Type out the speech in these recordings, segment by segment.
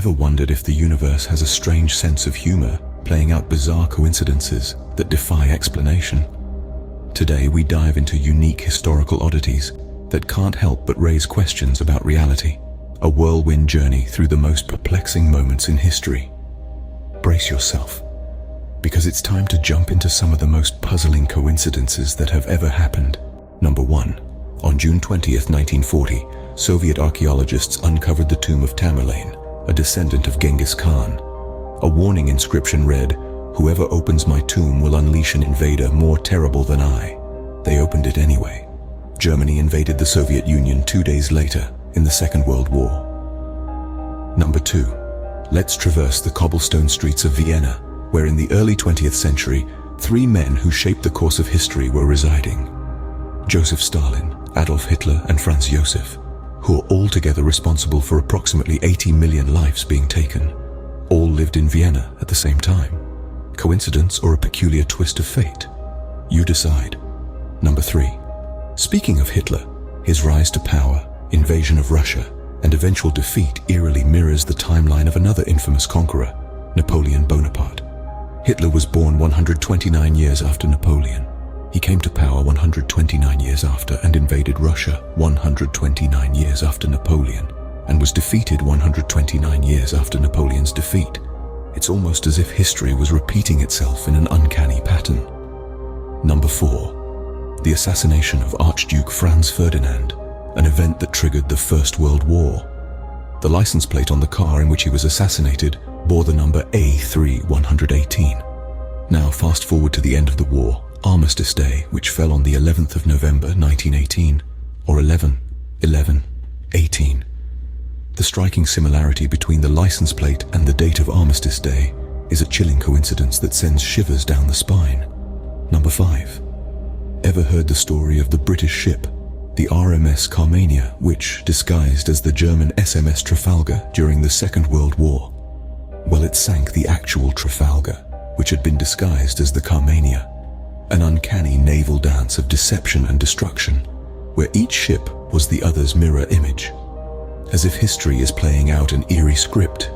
Ever wondered if the universe has a strange sense of humor, playing out bizarre coincidences that defy explanation? Today we dive into unique historical oddities that can't help but raise questions about reality. A whirlwind journey through the most perplexing moments in history. Brace yourself, because it's time to jump into some of the most puzzling coincidences that have ever happened. Number 1. On June 20th, 1940, Soviet archaeologists uncovered the tomb of Tamerlane, a descendant of Genghis Khan. A warning inscription read, "Whoever opens my tomb will unleash an invader more terrible than I." They opened it anyway. Germany invaded the Soviet Union 2 days later in the Second World War. Number 2. Let's traverse the cobblestone streets of Vienna, where in the early 20th century, 3 men who shaped the course of history were residing. Joseph Stalin, Adolf Hitler, and Franz Josef, who are all together responsible for approximately 80 million lives being taken. All lived in Vienna at the same time. Coincidence or a peculiar twist of fate? You decide. Number 3. Speaking of Hitler, his rise to power, invasion of Russia, and eventual defeat eerily mirrors the timeline of another infamous conqueror, Napoleon Bonaparte. Hitler was born 129 years after Napoleon. He came to power 129 years after and invaded Russia 129 years after Napoleon, and was defeated 129 years after Napoleon's defeat. It's almost as if history was repeating itself in an uncanny pattern. Number 4. The assassination of Archduke Franz Ferdinand, an event that triggered the First World War. The license plate on the car in which he was assassinated bore the number A3118. Now fast forward to the end of the war, Armistice Day, which fell on the 11th of November 1918, or 11/11/18. The striking similarity between the license plate and the date of Armistice Day is a chilling coincidence that sends shivers down the spine. Number 5. Ever heard the story of the British ship, the RMS Carmania, which, disguised as the German SMS Trafalgar during the Second World War? Well, it sank the actual Trafalgar, which had been disguised as the Carmania. An uncanny naval dance of deception and destruction, where each ship was the other's mirror image. As if history is playing out an eerie script,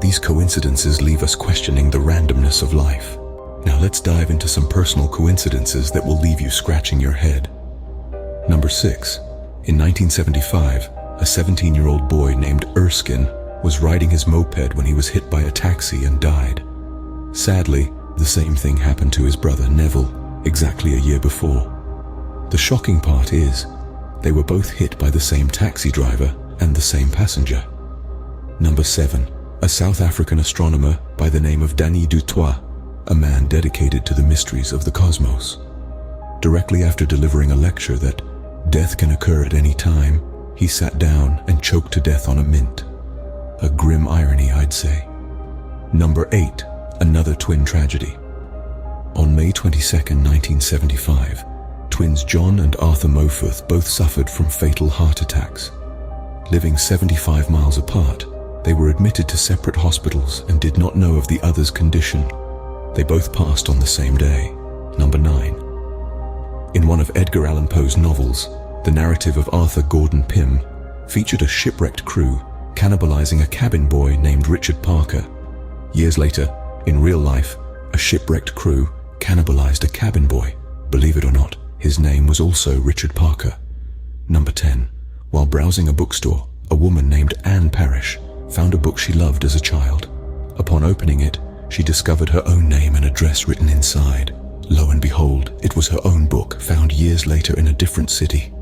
these coincidences leave us questioning the randomness of life. Now let's dive into some personal coincidences that will leave you scratching your head. Number 6. In 1975, a 17-year-old boy named Erskine was riding his moped when he was hit by a taxi and died. Sadly, the same thing happened to his brother Neville exactly a year before. The shocking part is, they were both hit by the same taxi driver and the same passenger. Number 7. A South African astronomer by the name of Denis du Toit, a man dedicated to the mysteries of the cosmos. Directly after delivering a lecture that death can occur at any time, he sat down and choked to death on a mint. A grim irony, I'd say. Number 8. Another twin tragedy. On May 22, 1975, twins John and Arthur Moforth both suffered from fatal heart attacks. Living 75 miles apart, they were admitted to separate hospitals and did not know of the other's condition. They both passed on the same day. Number 9. In one of Edgar Allan Poe's novels, the narrative of Arthur Gordon Pym featured a shipwrecked crew cannibalizing a cabin boy named Richard Parker. Years later, in real life, a shipwrecked crew cannibalized a cabin boy. Believe it or not, his name was also Richard Parker. Number 10. While browsing a bookstore, a woman named Anne Parrish found a book she loved as a child. Upon opening it, she discovered her own name and address written inside. Lo and behold, it was her own book, found years later in a different city.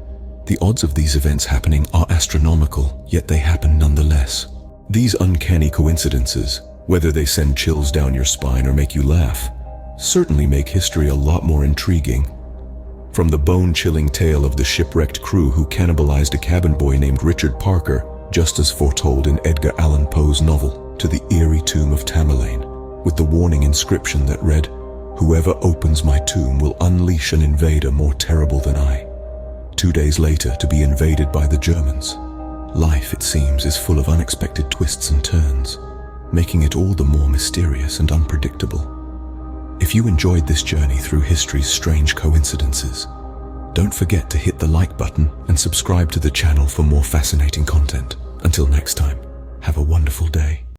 The odds of these events happening are astronomical, yet they happen nonetheless. These uncanny coincidences, whether they send chills down your spine or make you laugh, certainly make history a lot more intriguing. From the bone-chilling tale of the shipwrecked crew who cannibalized a cabin boy named Richard Parker, just as foretold in Edgar Allan Poe's novel, to the eerie tomb of Tamerlane, with the warning inscription that read, "Whoever opens my tomb will unleash an invader more terrible than I." 2 days later, to be invaded by the Germans. Life, it seems, is full of unexpected twists and turns, making it all the more mysterious and unpredictable. If you enjoyed this journey through history's strange coincidences, don't forget to hit the like button and subscribe to the channel for more fascinating content. Until next time, have a wonderful day.